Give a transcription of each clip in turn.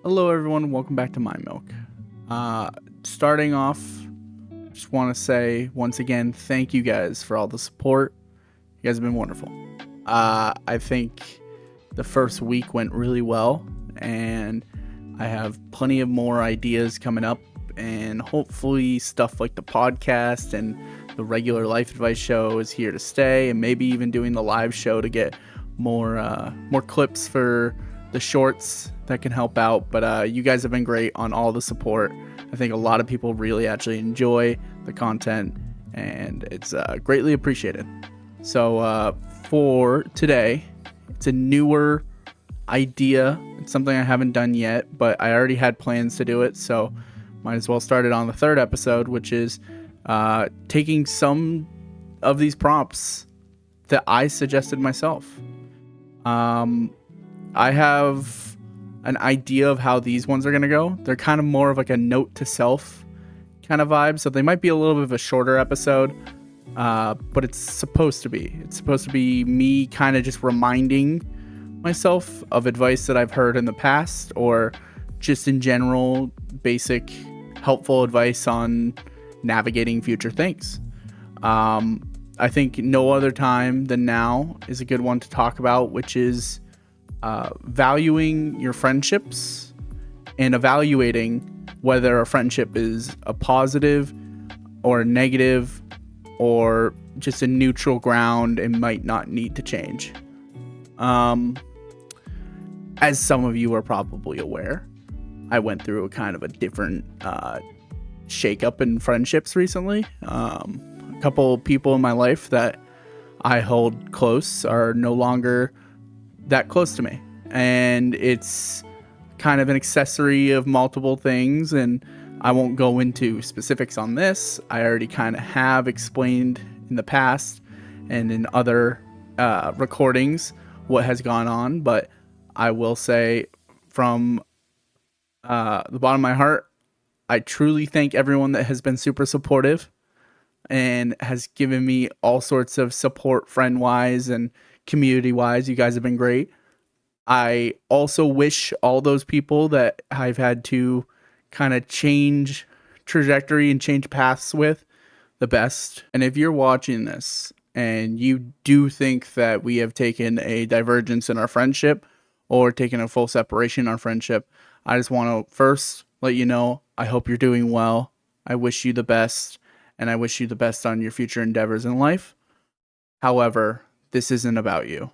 Hello everyone, welcome back to My Milk. Starting off, just want to say once again, thank you guys for all the support. You guys have been wonderful. I think the first week went really well, and I have plenty of more ideas coming up, and hopefully stuff like the podcast and the regular life advice show is here to stay, and maybe even doing the live show to get more clips for the shorts that can help out. But you guys have been great on all the support. I think a lot of people really actually enjoy the content, and it's greatly appreciated. So for today, it's a newer idea. It's something I haven't done yet, but I already had plans to do it, so might as well start it on the third episode, which is taking some of these prompts that I suggested myself. I have an idea of how these ones are going to go. They're kind of more of like a note to self kind of vibe, so they might be a little bit of a shorter episode, but it's supposed to be. It's supposed to be me kind of just reminding myself of advice that I've heard in the past, or just in general, basic helpful advice on navigating future things. I think no other time than now is a good one to talk about, which is valuing your friendships and evaluating whether a friendship is a positive or a negative or just a neutral ground and might not need to change. As some of you are probably aware, I went through a kind of a different shakeup in friendships recently. A couple people in my life that I hold close are no longer that close to me, and it's kind of an accessory of multiple things, and I won't go into specifics on this. I already kind of have explained in the past and in other recordings what has gone on, but I will say from the bottom of my heart, I truly thank everyone that has been super supportive and has given me all sorts of support friend-wise and community-wise. You guys have been great. I also wish all those people that I've had to kind of change trajectory and change paths with the best. And if you're watching this and you do think that we have taken a divergence in our friendship or taken a full separation in our friendship, I just want to first let you know, I hope you're doing well. I wish you the best, and I wish you the best on your future endeavors in life. However, this isn't about you.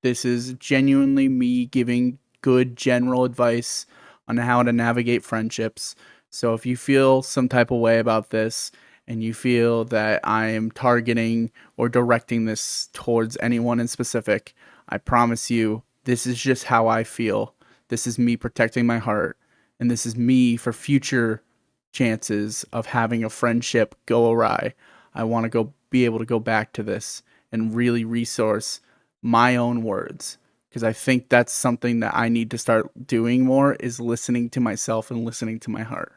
This is genuinely me giving good general advice on how to navigate friendships. So if you feel some type of way about this and you feel that I am targeting or directing this towards anyone in specific, I promise you, this is just how I feel. This is me protecting my heart, and this is me for future chances of having a friendship go awry. I want to be able to go back to this and really resource my own words, because I think that's something that I need to start doing more, is listening to myself and listening to my heart.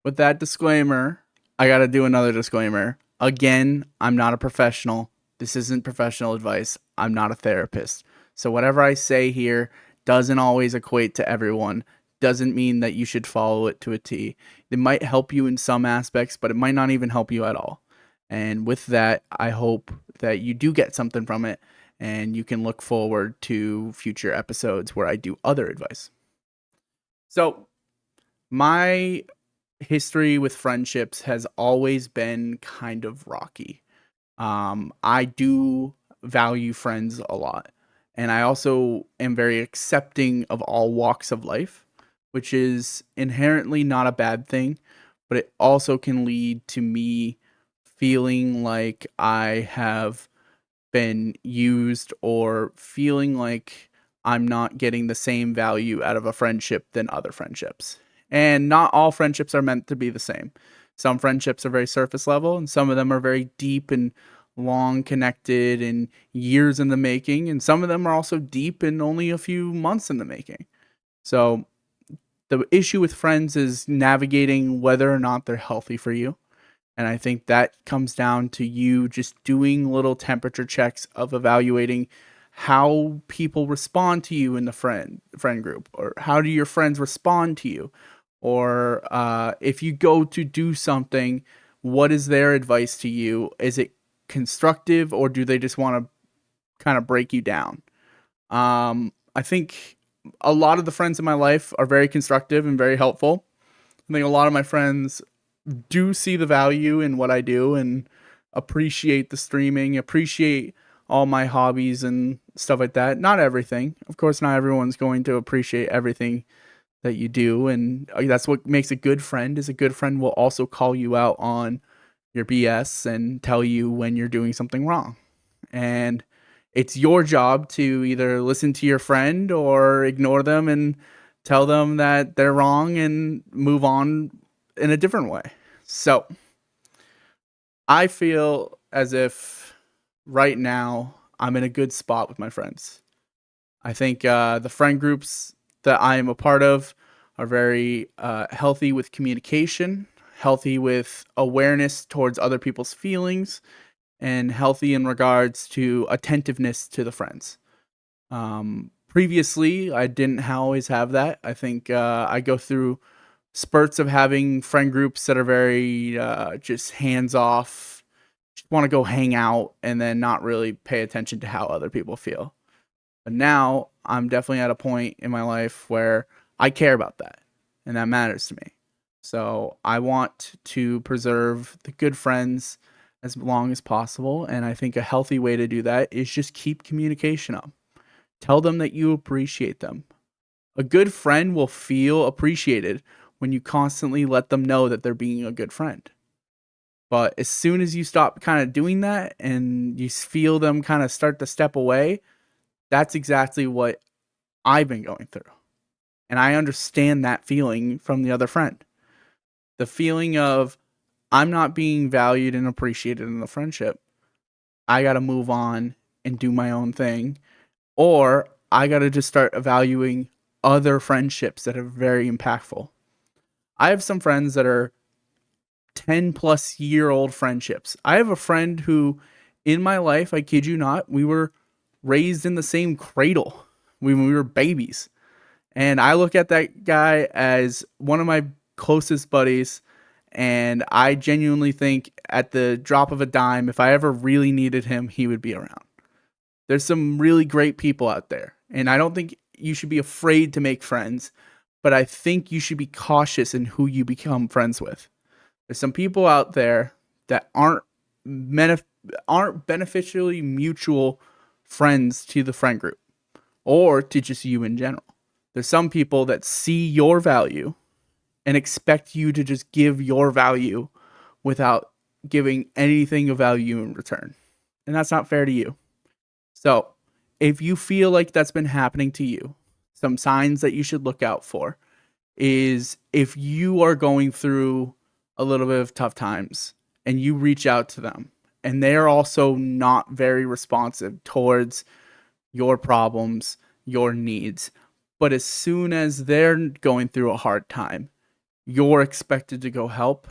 With that disclaimer, I got to do another disclaimer. Again, I'm not a professional. This isn't professional advice. I'm not a therapist. So whatever I say here doesn't always equate to everyone. Doesn't mean that you should follow it to a T. It might help you in some aspects, but it might not even help you at all. And with that, I hope that you do get something from it, and you can look forward to future episodes where I do other advice. So, my history with friendships has always been kind of rocky. I do value friends a lot, and I also am very accepting of all walks of life, which is inherently not a bad thing, but it also can lead to me feeling like I have been used, or feeling like I'm not getting the same value out of a friendship than other friendships. And not all friendships are meant to be the same. Some friendships are very surface level, and some of them are very deep and long connected and years in the making, and some of them are also deep and only a few months in the making. So the issue with friends is navigating whether or not they're healthy for you. And I think that comes down to you just doing little temperature checks of evaluating how people respond to you in the friend group, or how do your friends respond to you, or if you go to do something, what is their advice to you? Is it constructive, or do they just want to kind of break you down? I think a lot of the friends in my life are very constructive and very helpful. I think a lot of my friends do see the value in what I do and appreciate the streaming, appreciate all my hobbies and stuff like that. Not everything. Of course, not everyone's going to appreciate everything that you do, and that's what makes a good friend. Is a good friend will also call you out on your BS and tell you when you're doing something wrong. And it's your job to either listen to your friend or ignore them and tell them that they're wrong and move on in a different way. So I feel as if right now I'm in a good spot with my friends. I think the friend groups that I am a part of are very healthy with communication, healthy with awareness towards other people's feelings, and healthy in regards to attentiveness to the friends. Previously, I didn't always have that. I think I go through spurts of having friend groups that are very just hands off, just want to go hang out and then not really pay attention to how other people feel. But now I'm definitely at a point in my life where I care about that and that matters to me. So I want to preserve the good friends as long as possible. And I think a healthy way to do that is just keep communication up. Tell them that you appreciate them. A good friend will feel appreciated when you constantly let them know that they're being a good friend. But as soon as you stop kind of doing that and you feel them kind of start to step away, that's exactly what I've been going through. And I understand that feeling from the other friend. The feeling of I'm not being valued and appreciated in the friendship. I got to move on and do my own thing. Or I got to just start evaluating other friendships that are very impactful. I have some friends that are 10 plus year old friendships. I have a friend who, in my life, I kid you not, we were raised in the same cradle when we were babies. And I look at that guy as one of my closest buddies. And I genuinely think at the drop of a dime, if I ever really needed him, he would be around. There's some really great people out there. And I don't think you should be afraid to make friends, but I think you should be cautious in who you become friends with. There's some people out there that aren't beneficially mutual friends to the friend group or to just you in general. There's some people that see your value and expect you to just give your value without giving anything of value in return. And that's not fair to you. So, if you feel like that's been happening to you, some signs that you should look out for is if you are going through a little bit of tough times and you reach out to them and they're also not very responsive towards your problems, your needs. But as soon as they're going through a hard time, you're expected to go help.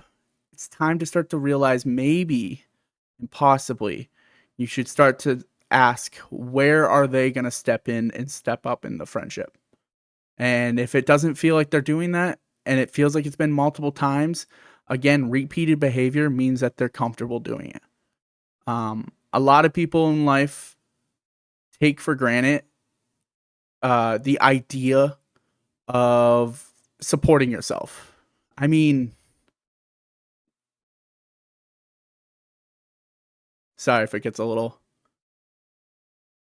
It's time to start to realize maybe and possibly you should start to ask where are they going to step in and step up in the friendship. And if it doesn't feel like they're doing that and it feels like it's been multiple times, again, repeated behavior means that they're comfortable doing it. A lot of people in life take for granted the idea of supporting yourself. I mean, sorry if it gets a little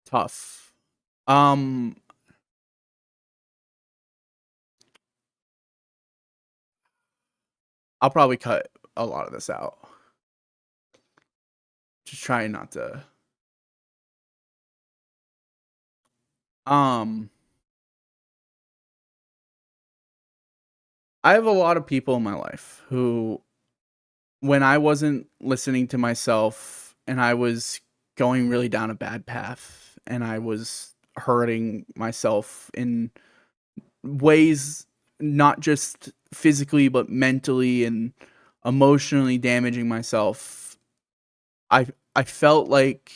tough. Um, I'll probably cut a lot of this out. Just trying not to. Um, I have a lot of people in my life who, when I wasn't listening to myself and I was going really down a bad path and I was hurting myself in ways not just physically but mentally and emotionally damaging myself, I I felt like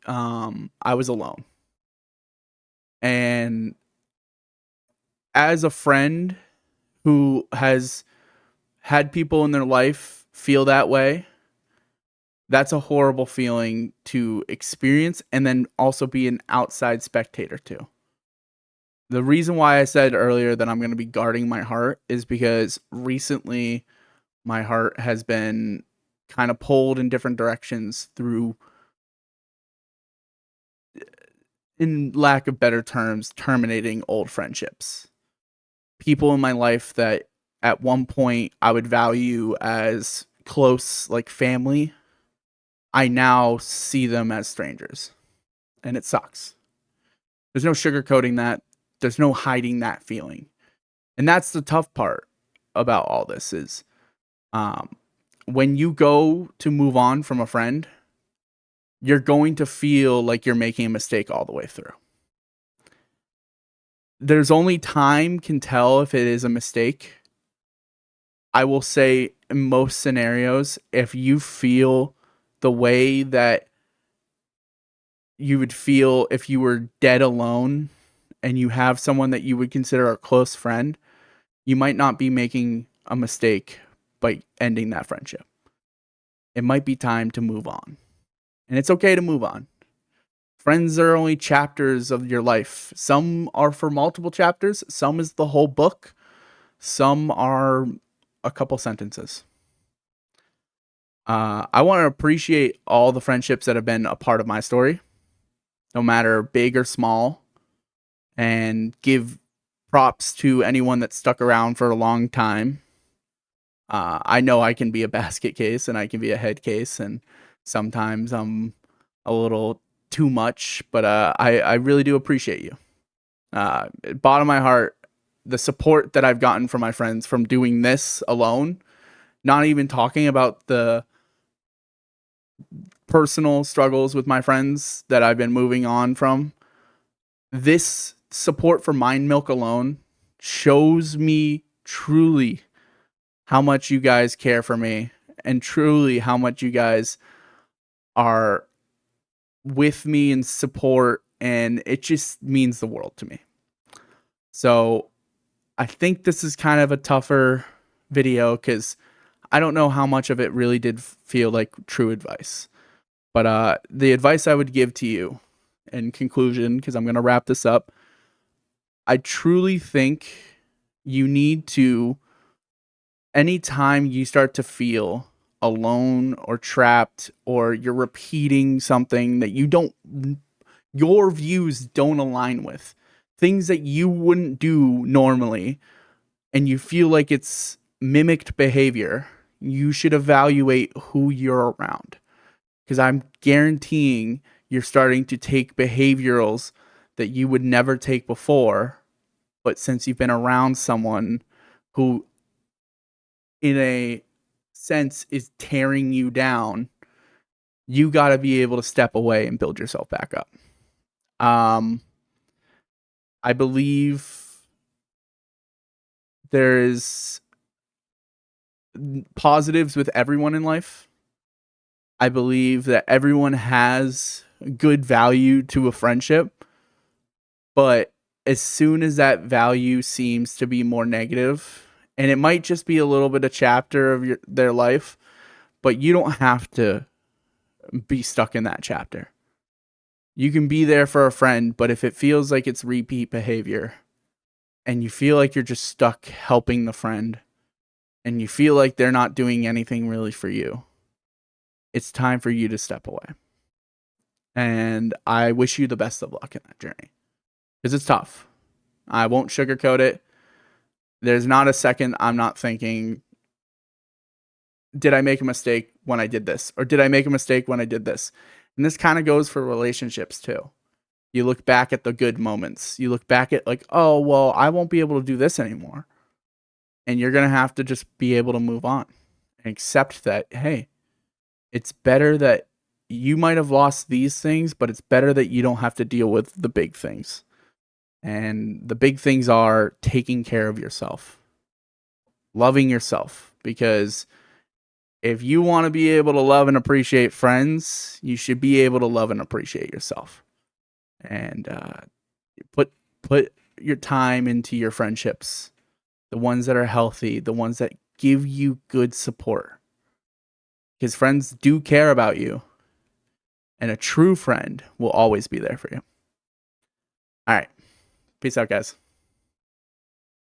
I was alone. And as a friend who has had people in their life feel that way, that's a horrible feeling to experience and then also be an outside spectator to. The reason why I said earlier that I'm going to be guarding my heart is because recently my heart has been kind of pulled in different directions through, in lack of better terms, terminating old friendships. People in my life that at one point I would value as close, like family, I now see them as strangers. And it sucks. There's no sugarcoating that. There's no hiding that feeling. And that's the tough part about all this is um, when you go to move on from a friend, you're going to feel like you're making a mistake all the way through. There's only time can tell if it is a mistake. I will say in most scenarios, if you feel the way that you would feel if you were dead alone and you have someone that you would consider a close friend, you might not be making a mistake by ending that friendship. It might be time to move on. And it's okay to move on. Friends are only chapters of your life. Some are for multiple chapters, some is the whole book, some are a couple sentences. I want to appreciate all the friendships that have been a part of my story, no matter big or small, and give props to anyone that stuck around for a long time. I know I can be a basket case and I can be a head case, and sometimes I'm a little too much, but I really do appreciate you. Bottom of my heart, the support that I've gotten from my friends from doing this alone, not even talking about the personal struggles with my friends that I've been moving on from, this support for Mind Milk alone shows me truly how much you guys care for me and truly how much you guys are with me in support, and it just means the world to me. So I think this is kind of a tougher video because I don't know how much of it really did feel like true advice. But the advice I would give to you in conclusion, because I'm going to wrap this up, I truly think you need to, anytime you start to feel alone or trapped or you're repeating something that your views don't align with, things that you wouldn't do normally, and you feel like it's mimicked behavior, you should evaluate who you're around. Because I'm guaranteeing you're starting to take behaviorals that you would never take before, but since you've been around someone who, in a sense, is tearing you down, you got to be able to step away and build yourself back up. I believe there's positives with everyone in life. I believe that everyone has good value to a friendship, but as soon as that value seems to be more negative, and it might just be a little bit of chapter of their life, but you don't have to be stuck in that chapter. You can be there for a friend, but if it feels like it's repeat behavior and you feel like you're just stuck helping the friend and you feel like they're not doing anything really for you, it's time for you to step away. And I wish you the best of luck in that journey because it's tough. I won't sugarcoat it. There's not a second I'm not thinking, did I make a mistake when I did this? Or did I make a mistake when I did this? And this kind of goes for relationships too. You look back at the good moments. You look back at like, oh, well, I won't be able to do this anymore. And you're going to have to just be able to move on and accept that, hey, it's better that you might have lost these things, but it's better that you don't have to deal with the big things. And the big things are taking care of yourself, loving yourself, because if you want to be able to love and appreciate friends, you should be able to love and appreciate yourself. And Put your time into your friendships, the ones that are healthy, the ones that give you good support. Because friends do care about you, and a true friend will always be there for you. All right. Peace out, guys.